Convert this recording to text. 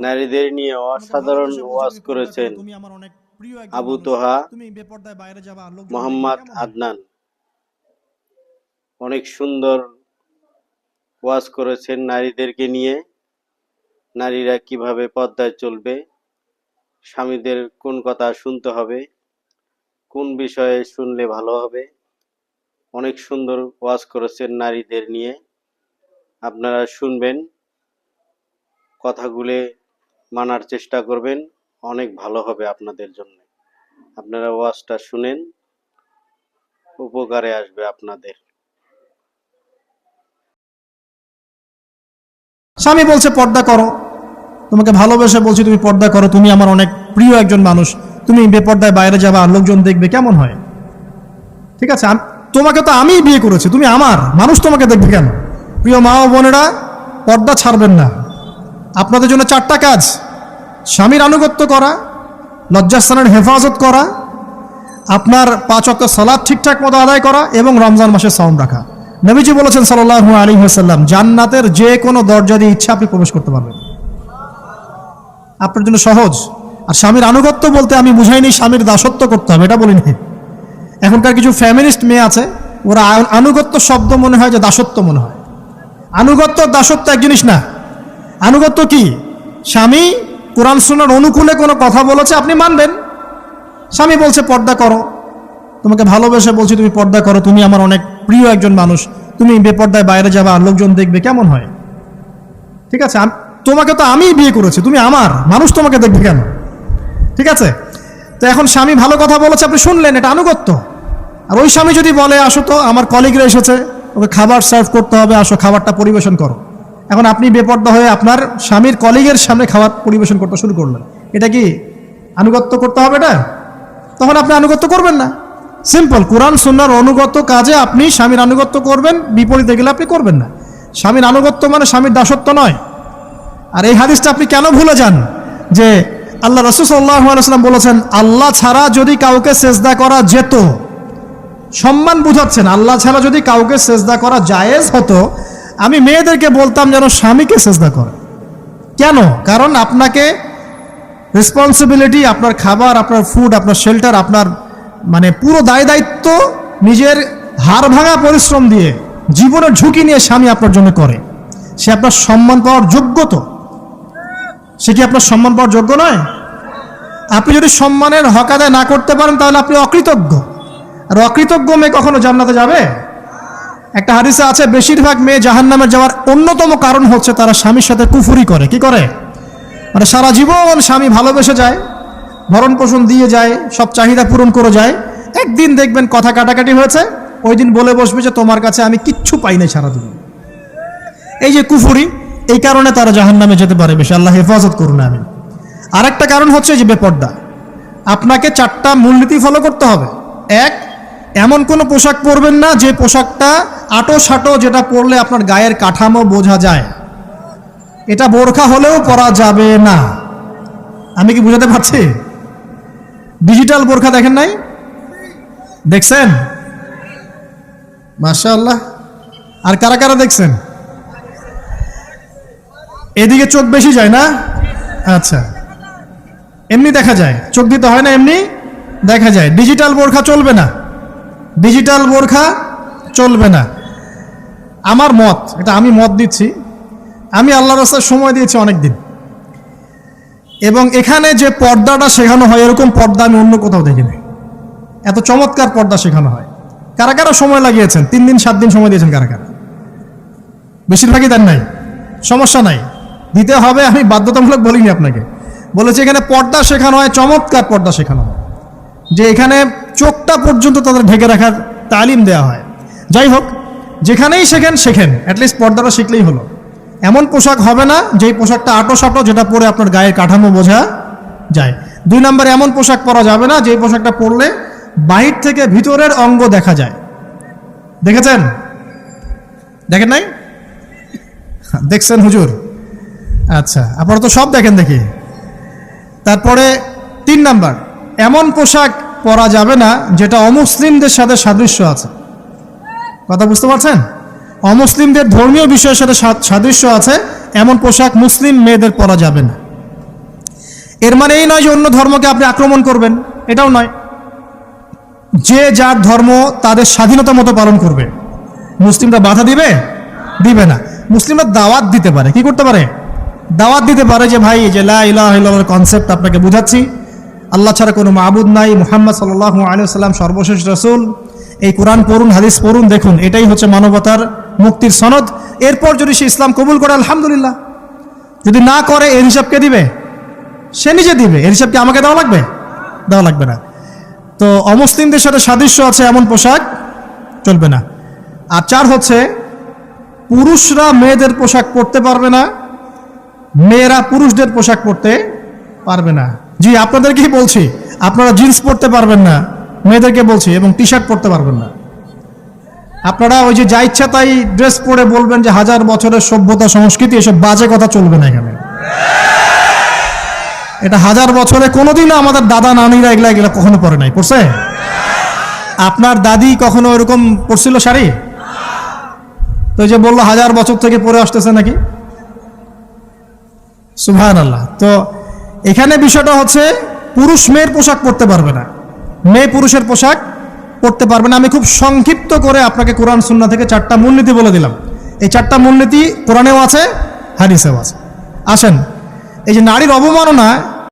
নারীদের নিয়ে অসাধারণ ওয়াজ করেছেন আবু তোহা মোহাম্মদ আদনান। অনেক সুন্দর ওয়াজ করেছেন নারীদেরকে নিয়ে, নারীরা কিভাবে পর্দায় চলবে, স্বামীদের কোন কথা শুনতে হবে, কোন বিষয়ে শুনলে ভালো হবে। অনেক সুন্দর ওয়াজ করেছেন নারীদের নিয়ে। আপনারা শুনবেন, কথাগুলো মানার চেষ্টা করবেন, অনেক ভালো হবে আপনাদের জন্য। আপনারা ওয়াজটা শুনেন, উপকারে আসবে আপনাদের। স্বামী বলছে পর্দা করো, তোমাকে ভালোবেসে বলছি তুমি পর্দা করো, তুমি আমার অনেক প্রিয় একজন মানুষ, তুমি বেপর্দায় বাইরে যাবা, লোকজন দেখবে, কেমন হয়? ঠিক আছে, তোমাকে তো আমি বিয়ে করেছি, তুমি আমার মানুষ, তোমাকে দেখবে কেন? প্রিয় মা ও বোনেরা, পর্দা ছাড়বেন না। আপনাদের জন্য 4টা কাজ: স্বামীর আনুগত্য করা, লজ্জাস্থানের হেফাজত করা, আপনার 5 ওয়াক্ত সালাত ঠিকঠাক মতো আদায় করা এবং রমজান মাসে সাওম রাখা। নবীজি বলেছেন সাল্লাল্লাহু আলাইহি ওয়াসাল্লাম, জান্নাতের যে কোনো দরজা দিয়ে ইচ্ছা আপনি প্রবেশ করতে পারবেন। আপনার জন্য সহজ। আর স্বামীর আনুগত্য বলতে আমি বুঝাইনি স্বামীর দাসত্ব করতে হবে, এটা বলিনি। এখনকার কিছু ফ্যামিলিস্ট মেয়ে আছে, ওরা আনুগত্য শব্দ মনে হয় যে দাসত্ব মনে হয়। আনুগত্য দাসত্ব এক জিনিস না। আনুগত্য কি? স্বামী কোরআন সুন্নাহর অনুকূলে কোনো কথা বলেছে, আপনি মানবেন। স্বামী বলছে পর্দা করো, তোমাকে ভালোবেসে বলছি তুমি পর্দা করো, তুমি আমার অনেক প্রিয় একজন মানুষ, তুমি বেপর্দায় বাইরে যাবা, লোকজন দেখবে, কেমন হয়? ঠিক আছে, তোমাকে তো আমি বিয়ে করেছি, তুমি আমার মানুষ, তোমাকে দেখবে কেন? ঠিক আছে, তো এখন স্বামী ভালো কথা বলেছে, আপনি শুনলেন, এটা আনুগত্য। আর ওই স্বামী যদি বলে আসো তো, আমার কলিগরা এসেছে, ওকে খাবার সার্ভ করতে হবে, আসো খাবারটা পরিবেশন করো। এখন আপনি বেপর্দা হয়ে আপনার স্বামীর কলিগের সামনে খাবার পরিবেশন করতে শুরু করলেন, এটা কি আনুগত্য করতে হবে? এটা তখন আপনি আনুগত্য করবেন না। সিম্পল, কোরআন সুন্নাহর অনুগত কাজে আপনি স্বামীর আনুগত্য করবেন, বিপরীতে গেলে আপনি করবেন না। স্বামীর আনুগত্য মানে স্বামীর দাসত্ব নয়। আর এই হাদিসটা আপনি কেন ভুলে যান যে আল্লাহ রাসূল সাল্লাল্লাহু আলাইহি ওয়াসাল্লাম বলেছেন, আল্লাহ ছাড়া যদি কাউকে সেজদা করা যেত, সম্মান বুঝাচ্ছেন, আল্লাহ ছাড়া যদি কাউকে সেজদা করা জায়েজ হতো, আমি মেয়েদেরকে বলতাম যেন স্বামীকে সেজদা করে। কেন? কারণ আপনাকে রেসপন্সিবিলিটি, আপনার খাবার, আপনার ফুড, আপনার শেল্টার, আপনার মানে পুরো দায় দায়িত্ব নিজের হাড় ভাঙা পরিশ্রম দিয়ে, জীবনের ঝুঁকি নিয়ে স্বামী আপনার জন্য করে। সে আপনার সম্মান পাওয়ার যোগ্য তো? সে কি আপনার সম্মান পাওয়ার যোগ্য নয়? আপনি যদি সম্মানের হক আদায় না করতে পারেন, তাহলে আপনি অকৃতজ্ঞ। আর অকৃতজ্ঞ মেয়ে কখনো জান্নাতে যাবে? একটা হাদিসে আছে, বেশিরভাগ মেয়ে জাহান্নামে যাওয়ার অন্যতম কারণ হচ্ছে তারা স্বামীর সাথে কুফরি করে। কি করে? মানে সারা জীবন স্বামী ভালোবেসে যায়, ভরণ পোষণ দিয়ে যায়, সব চাহিদা পূরণ করে যায়, একদিন দেখবেন কথা কাটাকাটি হয়েছে, ওই দিন বলে বসবে যে তোমার কাছে আমি কিচ্ছু পাই নাই সারা জীবন। এই যে কুফরি, এই কারণে তারা জাহান্নামে যেতে পারে বেশি। আল্লাহ হেফাজত করুন। আমি আরেকটা কারণ হচ্ছে যে বেপর্দা। আপনাকে 4টা মূলনীতি ফলো করতে হবে। 1, এমন কোনো পোশাক পরবেন না যে পোশাকটা আটো সাটো, যেটা পরলে আপনার গায়ের কাঠামো বোঝা যায়। এটা বোরখা হলেও পরা যাবে না। আমি কি বুঝাতে পারছি? ডিজিটাল বোরখা দেখেন নাই? দেখছেন? মাশাআল্লাহ। আর কারা কারা দেখছেন? এদিকে চোখ বেশি যায় না? আচ্ছা, এমনি দেখা যায়, চোখ দিতে হয় না, এমনি দেখা যায়। ডিজিটাল বোরখা চলবে না, ডিজিটাল বোরখা চলবে না। আমার মত, এটা আমি মত দিচ্ছি, আমি আল্লাহর রাস্তায় সময় দিয়েছি অনেক দিন, এবং এখানে যে পর্দাটা শেখানো হয়, এরকম পর্দা আমি অন্য কোথাও দেখিনি। এত চমৎকার পর্দা শেখানো হয়। কারা কারা সময় লাগিয়েছেন? 3 দিন 7 দিন সময় দিয়েছেন কারা কারা? বেশিরভাগই দেন নাই। সমস্যা নাই, দিতে হবে, আমি বাধ্যতামূলক বলিনি আপনাকে। বলেছি এখানে পর্দা শেখানো হয়, চমৎকার পর্দা শেখানো হয়, যে এখানে চোখটা পর্যন্ত তাদের ঢেকে রাখার তালিম দেওয়া হয়। যাই হোক, যেখানেই শেখেন, অ্যাটলিস্ট পর্দাটা শিখলেই হলো। এমন পোশাক হবে না যেই পোশাকটা আটো সাটো, যেটা পরে আপনার গায়ের কাঠামো বোঝা যায়। 2 নম্বরে এমন পোশাক পরা যাবে না যেই পোশাকটা পরলে বাহির থেকে ভিতরের অঙ্গ দেখা যায়। দেখেছেন? দেখেন নাই? দেখছেন হুজুর? আচ্ছা, আপনারা তো সব দেখেন দেখি। তারপরে 3 নাম্বার, এমন পোশাক পরা যাবে না যেটা অমুসলিমদের সাথে সাদৃশ্য আছে। কথা বুঝতে পারছেন? অমুসলিমদের ধর্মীয় বিষয়ের সাথে সাদৃশ্য আছে, এমন পোশাক মুসলিম মেয়েদের পরা যাবে না। এর মানে এই নয় যে অন্য ধর্মকে আপনি আক্রমণ করবেন, এটাও নয়। যে যার ধর্ম তাদের স্বাধীনতা মতো পালন করবে, মুসলিমরা বাধা দিবে? দিবে না। মুসলিমরা দাওয়াত দিতে পারে, কি করতে পারে? দাওয়াত দিতে পারে যে ভাই যে লা ইলাহা ইল্লাল্লাহর কনসেপ্ট আপনাকে বুঝাচ্ছি, আল্লাহ ছাড়া কোনো মাবুদ নাই, মুহাম্মদ সাল্লাল্লাহু আলাইহি ওয়াসাল্লাম সর্বশেষ রাসূল, এই কোরআন পড়ুন, হাদিস পড়ুন, দেখুন এটাই হচ্ছে মানবতার মুক্তির সনদ। এরপর যদি সে ইসলাম কবুল করে আলহামদুলিল্লাহ, যদি না করে এর হিসাব কে দিবে? সে নিজে দিবে। এর হিসাব কি আমাকে দেওয়া লাগবে? দেওয়া লাগবে না। তো অমুসলিমদের সাথে সাদৃশ্য আছে এমন পোশাক চলবে না। আর 4 হচ্ছে পুরুষরা মেয়েদের পোশাক পরতে পারবে না, মেয়েরা পুরুষদের পোশাক পরতে পারবে না। জি, আপনাদেরকেই বলছি, আপনারা জিন্স পরতে পারবেন না, মেয়েদেরকে বলছি, এবং টি শার্ট পরতে পারবেন না। আপনারা ওই যে যা ইচ্ছা তাই ড্রেস পরে বলবেন যে 1000 বছরের সভ্যতা সংস্কৃতি, এসব বাজে কথা চলবে না এখানে। এটা 1000 বছরে কোনোদিনও আমাদের দাদা নানিরা এগুলা কখনো পরে নাই। পড়ছে? আপনার দাদি কখনো এরকম পরছিল শাড়ি? তো যে বললো 1000 বছর থেকে পরে আসতেছে নাকি? সুবহানাল্লাহ। তো এখানে বিষয়টা হচ্ছে পুরুষ মেয়ের পোশাক পরতে পারবে না, মেয়ে পুরুষের পোশাক পরতে পারবে না। আমি খুব সংক্ষিপ্ত করে আপনাকে কোরআন সুন্নাহ থেকে 4টা মূলনীতি বলে দিলাম। এই 4টা মূলনীতি কোরআনেও আছে, হাদিসেও আছে। আসেন, এই যে নারীর অবমাননা,